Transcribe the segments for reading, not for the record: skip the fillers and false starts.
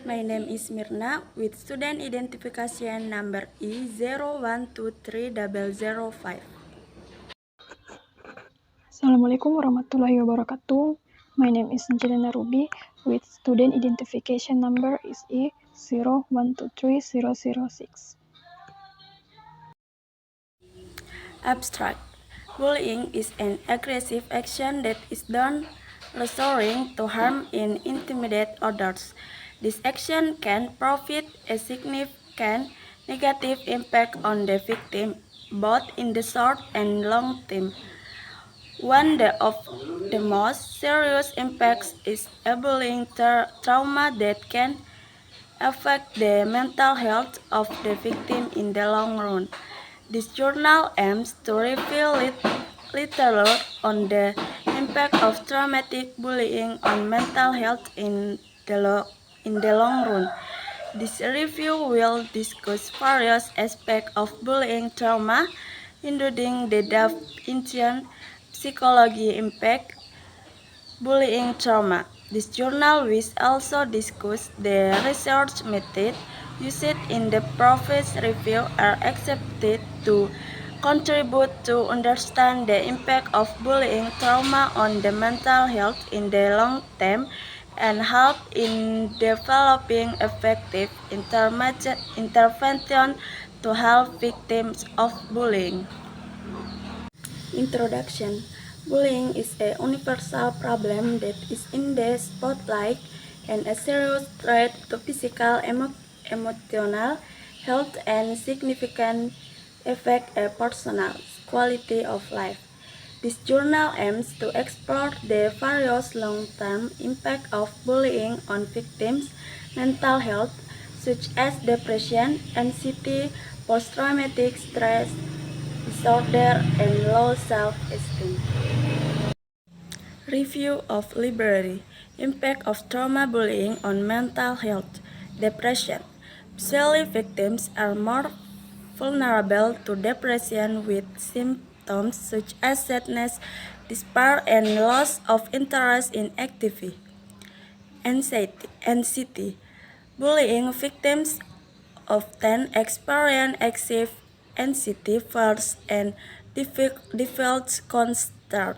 My name is Mirna with student identification number E01230005. Assalamualaikum warahmatullahi wabarakatuh. My name is Jelena Ruby with student identification number is E0123006. Abstract. Bullying is an aggressive action that is done resorting to harm and intimidate others. This action can provide a significant negative impact on the victim, both in the short and long term. One of the most serious impacts is bullying trauma that can affect the mental health of the victim in the long run. This journal aims to reveal literature on the impact of traumatic bullying on mental health in the long run. This review will discuss various aspects of bullying trauma, including the definition, psychology impact, bullying trauma. This journal will also discuss the research method used in the previous review are accepted to contribute to understand the impact of bullying trauma on the mental health in the long term and help in developing effective intervention to help victims of bullying. Introduction. Bullying is a universal problem that is in the spotlight and a serious threat to physical, emotional health and significant affect a person's quality of life. This journal aims to explore the various long-term impact of bullying on victims' mental health, such as depression, anxiety, post-traumatic stress disorder, and low self-esteem. Review of library. Impact of trauma bullying on mental health. Depression. Usually victims are more vulnerable to depression with symptoms such as sadness, despair, and loss of interest in activity. Anxiety. Bullying victims often experience excessive anxiety, fears, and difficult concern.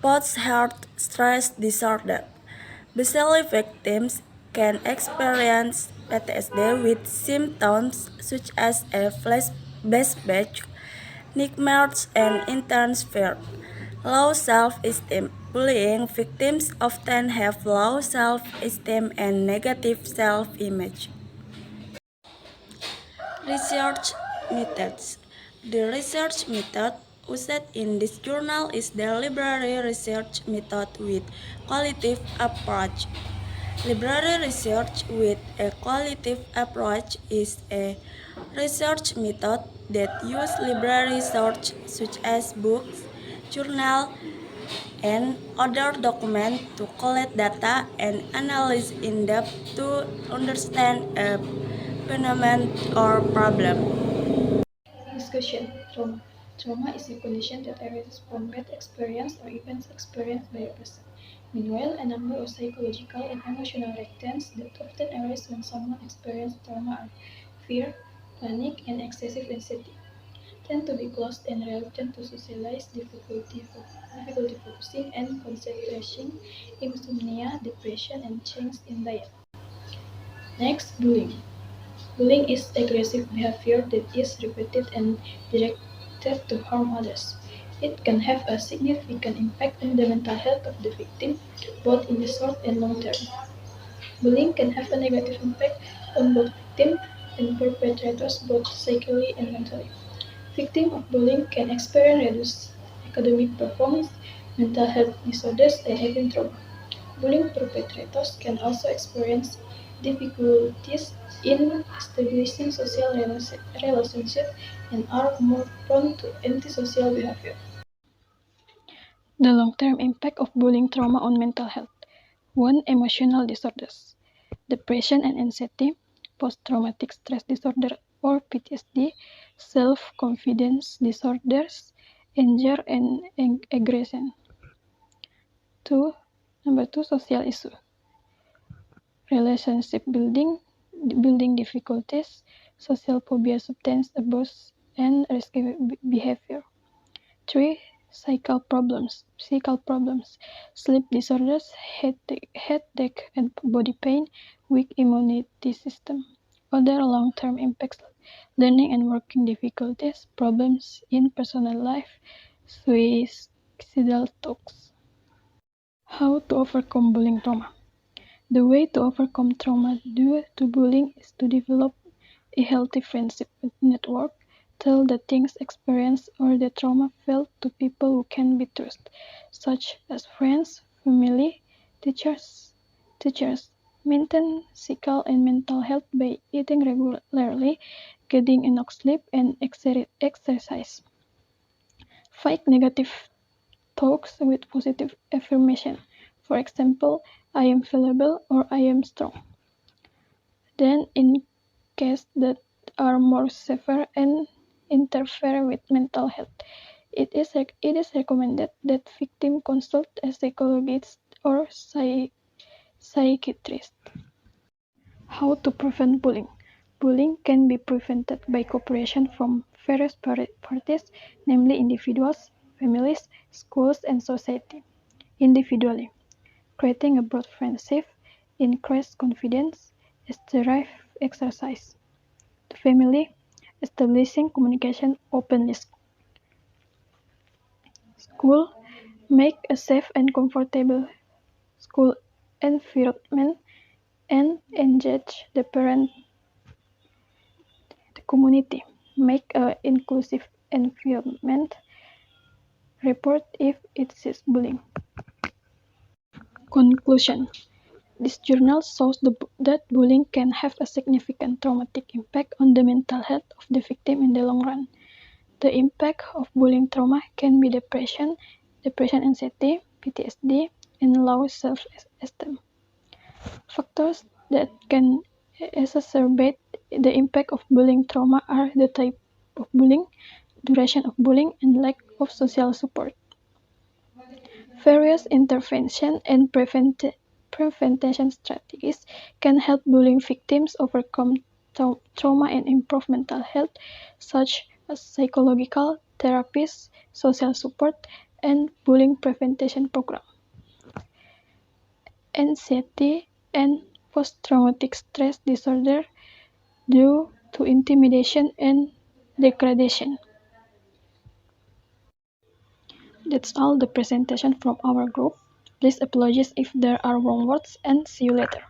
Post-heart stress disorder. Basically, victims can experience PTSD with symptoms such as a flashback, nightmares, and intense fear. Low self-esteem. Bullying victims often have low self-esteem and negative self-image. Research methods. The research method used in this journal is the library research method with qualitative approach. Library research with a qualitative approach is a research method that uses library search such as books, journals, and other documents to collect data and analyze in depth to understand a phenomenon or problem. Discussion. Trauma. Trauma is a condition that arises from bad experience or events experienced by a person. Meanwhile, a number of psychological and emotional reactions that often arise when someone experiences trauma are fear, panic, and excessive anxiety. Tend to be closed and reluctant to socialize, difficulty focusing and concentration, insomnia, depression, and change in diet. Next, bullying. Bullying is aggressive behavior that is repeated and directed to harm others. It can have a significant impact on the mental health of the victim, both in the short and long term. Bullying can have a negative impact on both victim and perpetrators, both psychically and mentally. Victims of bullying can experience reduced academic performance, mental health disorders, and even trauma. Bullying perpetrators can also experience difficulties in establishing social relationships and are more prone to antisocial behavior. The long-term impact of bullying trauma on mental health. 1. Emotional disorders. Depression and anxiety, post-traumatic stress disorder or PTSD, self-confidence disorders, anger and aggression. Number 2, social issue. relationship building difficulties, social phobia, substance abuse, and risky behavior. 3. Psychical problems, sleep disorders, headache and body pain, weak immunity system. Other long-term impacts, learning and working difficulties, problems in personal life, suicidal thoughts. How to overcome bullying trauma? The way to overcome trauma due to bullying is to develop a healthy friendship network, tell the things experienced or the trauma felt to people who can be trusted, such as friends, family, teachers. Maintain physical and mental health by eating regularly, getting enough sleep, and exercise. Fight negative talks with positive affirmation. For example, I am valuable or I am strong. Then, in cases that are more severe and interfere with mental health, it is recommended that victims consult a psychologist or psychiatrist. How to prevent bullying? Bullying can be prevented by cooperation from various parties, namely individuals, families, schools, and society. Individually, creating a broad friendship, increase confidence, strive exercise. The family, establishing communication openly. School, make a safe and comfortable school environment and engage the parent. The community, make an inclusive environment. Report if it sees bullying. Conclusion. This journal shows that bullying can have a significant traumatic impact on the mental health of the victim in the long run. The impact of bullying trauma can be depression, anxiety, PTSD, and low self-esteem. Factors that can exacerbate the impact of bullying trauma are the type of bullying, duration of bullying, and lack of social support. Various intervention and prevention strategies can help bullying victims overcome trauma and improve mental health, such as psychological therapies, social support, and bullying prevention program. Anxiety and post-traumatic stress disorder due to intimidation and degradation. That's all the presentation from our group. Please apologize if there are wrong words and see you later.